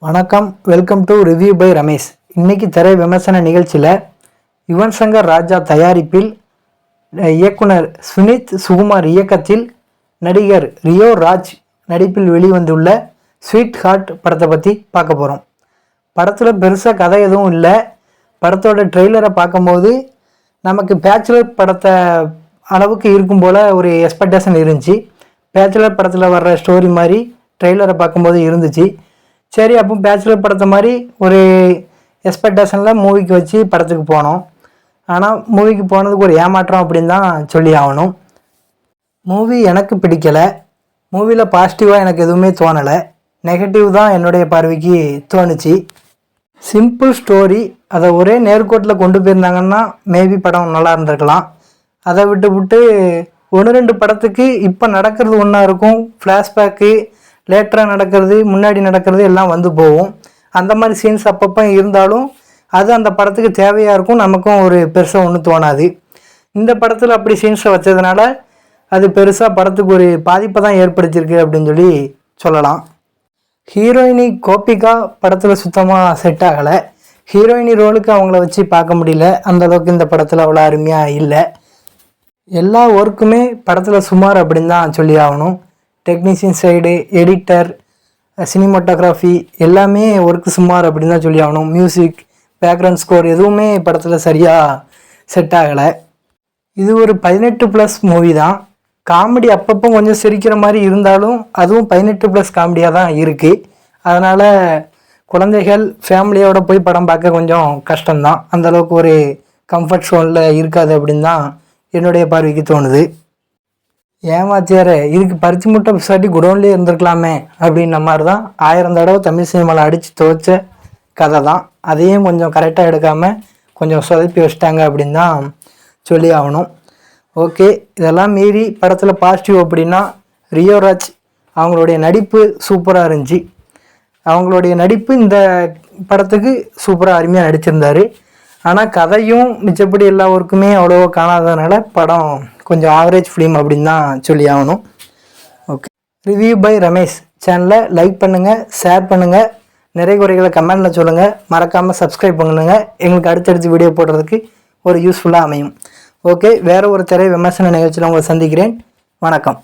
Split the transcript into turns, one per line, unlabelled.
வணக்கம், welcome to review by Ramesh. இன்னைக்கு திரை விமர்சன நிகழ்ச்சியில் யுவன் சங்கர் ராஜா தயாரிப்பில் இயக்குனர் சுனித் சுகுமார் இயக்கத்தில் நடிகர் ரியோ ராஜ் நடிப்பில் வெளிவந்துள்ள ஸ்வீட் ஹார்ட் படத்தை பற்றி பார்க்க போகிறோம். படத்தில் பெருசாக கதை எதுவும் இல்லை. படத்தோட ட்ரெய்லரை பார்க்கும்போது நமக்கு பேச்சுலர் படத்தை அளவுக்கு இருக்கும் போல் ஒரு எக்ஸ்பெக்டேஷன் இருந்துச்சு. பேச்சுலர் படத்தில் வர்ற ஸ்டோரி மாதிரி ட்ரெய்லரை பார்க்கும்போது இருந்துச்சு. சரி, அப்போ பேச்சுலர் படத்தை மாதிரி ஒரு எக்ஸ்பெக்டேஷனில் மூவிக்கு வச்சு படத்துக்கு போனோம். ஆனால் மூவிக்கு போனதுக்கு ஒரு ஏமாற்றம் அப்படின்னு தான் சொல்லி ஆகணும். மூவி எனக்கு பிடிக்கலை. மூவியில் பாசிட்டிவாக எனக்கு எதுவுமே தோணலை, நெகட்டிவ் தான் என்னுடைய பார்வைக்கு தோணுச்சு. சிம்பிள் ஸ்டோரி, அதை ஒரே நேர்கோட்டில் கொண்டு போயிருந்தாங்கன்னா மேபி படம் நல்லா இருந்திருக்கலாம். அதை விட்டு ஒன்று ரெண்டு படத்துக்கு இப்போ நடக்கிறது ஒன்றா இருக்கும், ஃப்ளாஷ்பேக்கு லேட்டராக நடக்கிறது முன்னாடி நடக்கிறது எல்லாம் வந்து போகும். அந்த மாதிரி சீன்ஸ் அப்பப்போ இருந்தாலும் அது அந்த படத்துக்கு தேவையாக இருக்கும், நமக்கும் ஒரு பெருசாக ஒன்றும் தோணாது. இந்த படத்தில் அப்படி சீன்ஸை வச்சதுனால அது பெருசாக படத்துக்கு ஒரு பாதிப்பை தான் ஏற்படுத்தியிருக்கு அப்படின்னு சொல்லி சொல்லலாம். ஹீரோயினி கோபிகா படத்தில் சுத்தமாக செட் ஆகலை. ஹீரோயினி ரோலுக்கு அவங்கள வச்சு பார்க்க முடியல, அந்தளவுக்கு இந்த படத்தில் அவ்வளோ அருமையாக இல்லை. எல்லா ஒர்க்குமே படத்தில் சுமார் அப்படின்னு தான் சொல்லி ஆகணும். டெக்னீஷியன் சைடு, எடிட்டர், சினிமாட்டோகிராஃபி எல்லாமே ஒர்க்கு சுமார் அப்படின்னு தான் சொல்லி ஆகணும். மியூசிக், பேக்ரவுண்ட் ஸ்கோர் எதுவுமே படத்தில் சரியாக செட் ஆகலை. இது ஒரு 18+ மூவி தான். காமெடி அப்பப்போ கொஞ்சம் சிரிக்கிற மாதிரி இருந்தாலும் அதுவும் 18+ காமெடியாக தான் இருக்குது. அதனால் குழந்தைகள் ஃபேமிலியோடு போய் படம் பார்க்க கொஞ்சம் கஷ்டம்தான். அந்தளவுக்கு ஒரு கம்ஃபர்ட் ஷோனில் இருக்காது அப்படின்னு தான் என்னுடைய பார்வைக்கு தோணுது. ஏமாத்தியார இதுக்கு பறிச்சு முட்டை பிசாட்டி குடோன்லேயே இருந்திருக்கலாமே அப்படின்ன மாதிரி தான் 1000 தடவை தமிழ் சினிமாவில் அடித்து துவைச்ச கதை தான். அதையும் கொஞ்சம் கரெக்டாக எடுக்காமல் கொஞ்சம் சொதப்பி வச்சிட்டாங்க அப்படின்னு தான் சொல்லி ஆகணும். ஓகே, இதெல்லாம் மீறி படத்தில் பாசிட்டிவ் அப்படின்னா ரியோ ராஜ் அவங்களுடைய நடிப்பு சூப்பராக இருந்துச்சு. அவங்களுடைய நடிப்பு இந்த படத்துக்கு சூப்பராக அருமையாக நடிச்சிருந்தார். ஆனால் கதையும் மிச்சப்படி எல்லா ஒர்க்குமே அவ்வளோ காணாததுனால படம் கொஞ்சம் ஆவரேஜ் ஃபிலிம் அப்படின்னு தான் சொல்லி ஆகணும். ஓகே, ரிவ்யூ பை ரமேஷ் சேனலை லைக் பண்ணுங்கள், ஷேர் பண்ணுங்கள், நிறைய குறைகளை கமெண்டில் சொல்லுங்கள், மறக்காமல் சப்ஸ்கிரைப் பண்ணுங்கள். எங்களுக்கு அடுத்தடுத்து வீடியோ போடுறதுக்கு ஒரு யூஸ்ஃபுல்லாக அமையும். ஓகே, வேறு ஒரு திரை விமர்சன நிகழ்ச்சியில் உங்களை சந்திக்கிறேன். வணக்கம்.